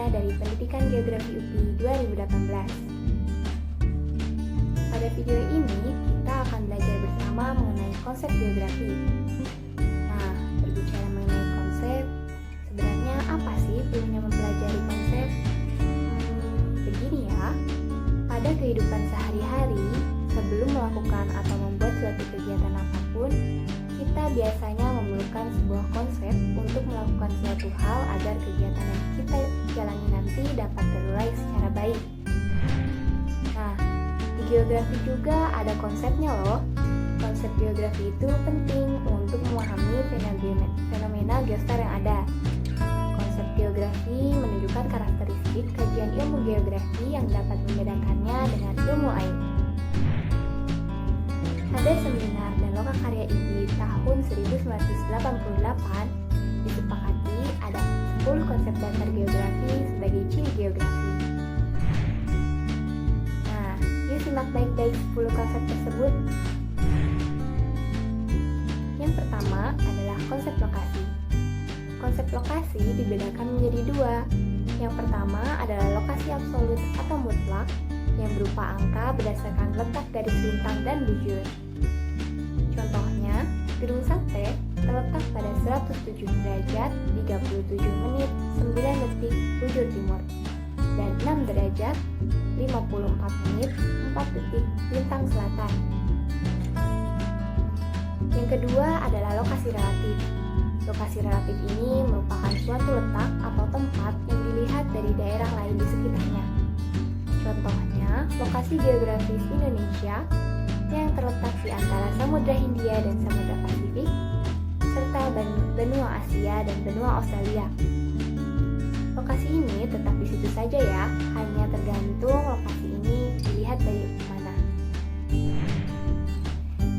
dari Pendidikan Geografi UPI 2018. Pada video ini, kita akan belajar bersama mengenai konsep geografi. Nah, berbicara mengenai konsep, sebenarnya apa sih perlunya mempelajari konsep? Begini ya, pada kehidupan sehari-hari, sebelum melakukan atau membuat suatu kegiatan apapun, kita biasanya memerlukan sebuah konsep untuk melakukan suatu hal agar kegiatan yang kita jalani nanti dapat terurai secara baik. Nah, di geografi juga ada konsepnya loh. Konsep geografi itu penting untuk memahami fenomena geostar yang ada. Konsep geografi menunjukkan karakteristik kajian ilmu geografi yang dapat membedakannya dengan ilmu lain. Pada seminar dan lokakarya IGI tahun 1988, disepakati ada 10 konsep dasar geografi sebagai ciri geografi. Nah, yuk simak baik-baik 10 konsep tersebut. Yang pertama adalah konsep lokasi. Konsep lokasi dibedakan menjadi dua. Yang pertama adalah lokasi absolut atau mutlak yang berupa angka berdasarkan letak garis lintang dan bujur. Contohnya, Gedung Sate terletak pada 107 derajat 37 menit 9 detik bujur timur dan 6 derajat 54 menit 4 detik lintang selatan. Yang kedua adalah lokasi relatif. Lokasi relatif ini merupakan suatu letak atau tempat yang dilihat dari daerah lain di sekitarnya. Contohnya, lokasi geografis Indonesia yang terletak di antara Samudra Hindia dan Samudra Pasifik, serta benua Asia dan benua Australia. Lokasi ini tetap di situ saja ya, hanya tergantung lokasi ini dilihat dari mana.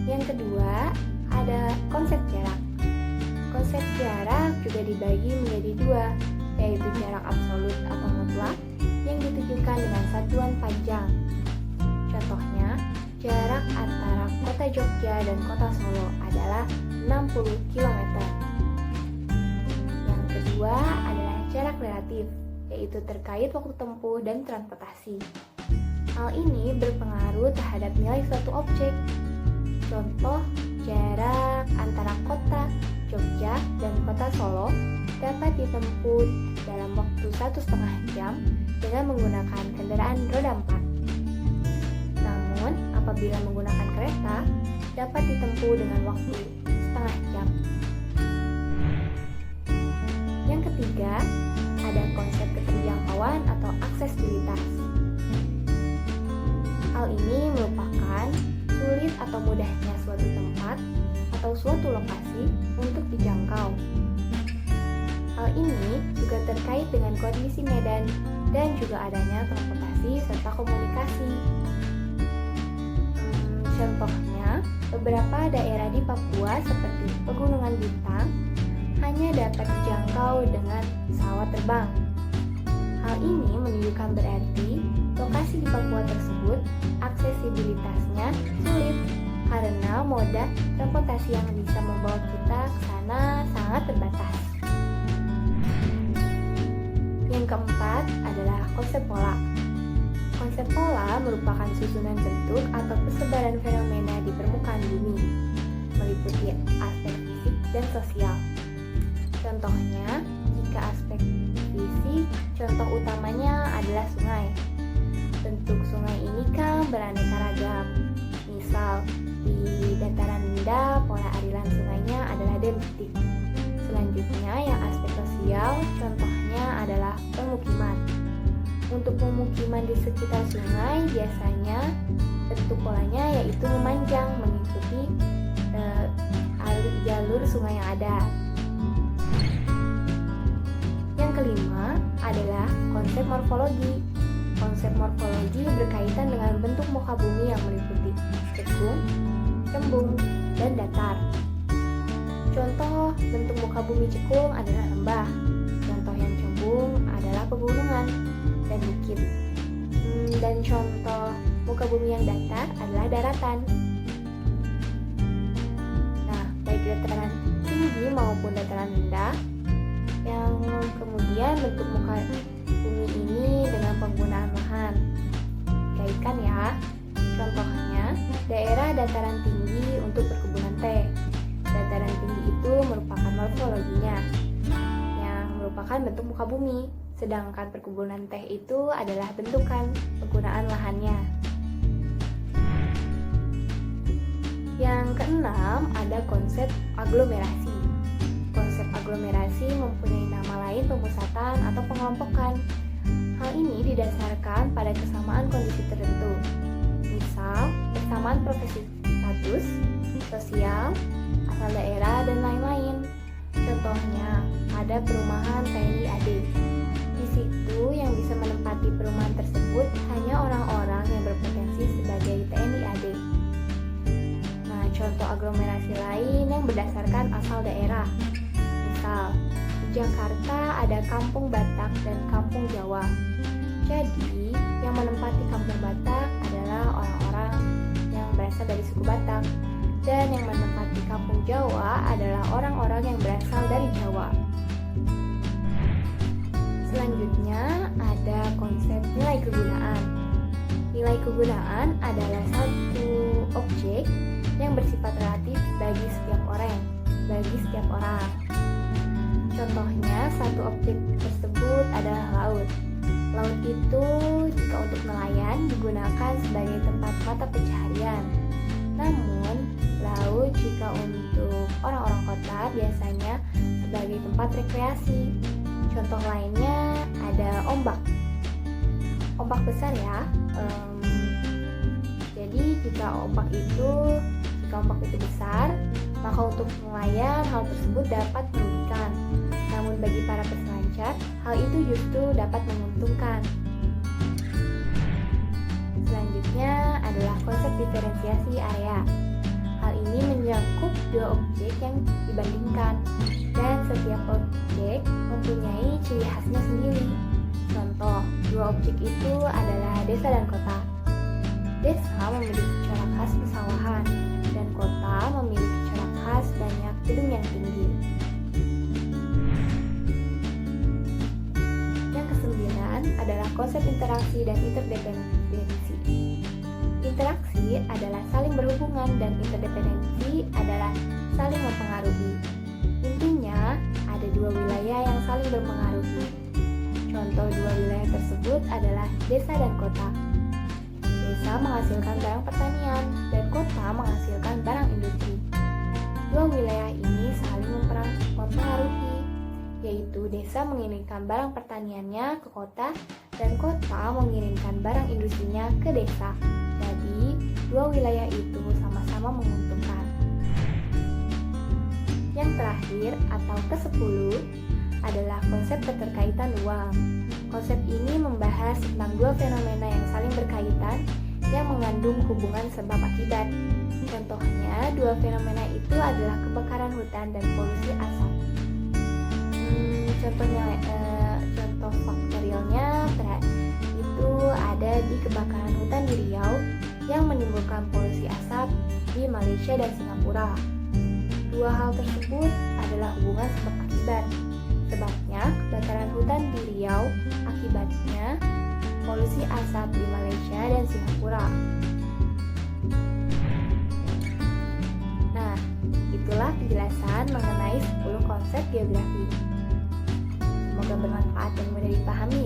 Yang kedua, ada konsep jarak. Konsep jarak juga dibagi menjadi dua, yaitu jarak absolut atau mutlak yang ditunjukkan dengan satuan panjang. Contohnya, jarak antara kota Jogja dan kota Solo adalah 60 km. Yang kedua adalah jarak relatif, yaitu terkait waktu tempuh dan transportasi. Hal ini berpengaruh terhadap nilai suatu objek. Contoh, jarak antara kota Jogja dan kota Solo dapat ditempuh dalam waktu 1,5 jam dengan menggunakan kendaraan roda 4. Namun, apabila menggunakan kereta, dapat ditempuh dengan waktu setengah jam. Yang ketiga, ada konsep keterjangkauan atau aksesibilitas. Hal ini merupakan sulit atau mudahnya suatu tempat atau suatu lokasi untuk dijangkau. Hal ini juga terkait dengan kondisi medan dan juga adanya transportasi serta komunikasi. Contohnya, beberapa daerah di Papua seperti Pegunungan Bintang hanya dapat dijangkau dengan pesawat terbang. Hal ini menunjukkan berarti lokasi di Papua tersebut aksesibilitasnya sulit karena moda transportasi yang bisa membawa kita ke sana sangat terbatas. Yang keempat adalah konsep pola. Konsep pola merupakan susunan bentuk atau persebaran fenomena di permukaan bumi, meliputi aspek fisik dan sosial. Contohnya, jika aspek fisik, contoh utamanya adalah sungai. Bentuk sungai ini kan beraneka ragam. Misal, di dataran rendah, pola aliran sungainya adalah dempsik. Selanjutnya, yang aspek sosial, contohnya adalah pemukiman. Untuk pemukiman di sekitar sungai, biasanya bentuk polanya yaitu memanjang mengikuti jalur sungai yang ada. Yang kelima adalah konsep morfologi. Konsep morfologi berkaitan dengan bentuk muka bumi yang meliputi cekung, cembung, dan datar. Contoh bentuk muka bumi cekung adalah lembah. Contoh yang cembung adalah pegunungan dan bukit. Dan contoh muka bumi yang datar adalah daratan. Nah, baik dataran tinggi maupun dataran rendah yang kemudian bentuk muka bumi ini dengan penggunaan lahan. Kaitkan ya. Contohnya, daerah dataran tinggi untuk perkebunan teh. Dataran tinggi itu merupakan morfologinya, yang merupakan bentuk muka bumi, sedangkan perkebunan teh itu adalah bentukan penggunaan lahannya. Yang keenam, ada konsep aglomerasi. Konsep aglomerasi mempunyai nama lain pemusatan atau pengelompokan. Hal ini didasarkan pada kesamaan kondisi tertentu. Misal, persamaan profesi status, sosial, asal daerah, dan lain-lain. Contohnya, ada perumahan TNI AD. Di situ yang bisa menempati perumahan tersebut hanya orang-orang yang berpotensi sebagai TNI AD. Nah, contoh aglomerasi lain yang berdasarkan asal daerah. Misal, di Jakarta ada Kampung Batak dan Kampung Jawa. Jadi, yang menempati Kampung Batak adalah orang-orang yang berasal dari suku Batak, dan yang menempati Kampung Jawa adalah orang-orang yang berasal dari Jawa. Selanjutnya, ada konsep nilai kegunaan. Nilai kegunaan adalah satu objek yang bersifat relatif bagi setiap orang. Contohnya, satu objek tersebut adalah laut. Laut itu jika untuk nelayan digunakan sebagai tempat mata pencaharian. Namun, laut jika untuk orang-orang kota biasanya sebagai tempat rekreasi. Contoh lainnya ada ombak. Ombak besar ya. Jadi jika ombak itu besar, maka untuk nelayan hal tersebut dapat merugikan. Namun bagi para peselancar, hal itu justru dapat menguntungkan. Selanjutnya adalah konsep diferensiasi area. Hal ini menyangkut dua objek yang dibandingkan, dan setiap objek mempunyai ciri khasnya sendiri. Contoh, dua objek itu adalah desa dan kota. Desa memiliki corak khas pesawahan, dan kota memiliki corak khas banyak gedung yang tinggi. Yang kesembilan adalah konsep interaksi dan interdependensi. Interaksi adalah saling berhubungan dan interdependensi adalah saling mempengaruhi. Intinya, ada dua wilayah yang saling berpengaruhi. Contoh dua wilayah tersebut adalah desa dan kota. Desa menghasilkan barang pertanian dan kota menghasilkan barang industri. Dua wilayah ini saling mempengaruhi, yaitu desa mengirimkan barang pertaniannya ke kota dan kota mengirimkan barang industrinya ke desa. Jadi, dua wilayah itu sama-sama menguntungkan. Yang terakhir atau ke-10 adalah konsep keterkaitan uang. Konsep ini membahas tentang dua fenomena yang saling berkaitan yang mengandung hubungan sebab akibat. Contohnya, dua fenomena itu adalah kebakaran hutan dan polusi asap. Contoh faktorialnya itu ada di kebakaran hutan di Riau yang menimbulkan polusi asap di Malaysia dan Singapura. Dua hal tersebut adalah hubungan sebab akibat. Sebabnya kebakaran hutan di Riau, akibatnya polusi asap di Malaysia dan Singapura. Nah, itulah penjelasan mengenai 10 konsep geografi. Semoga bermanfaat dan mudah dipahami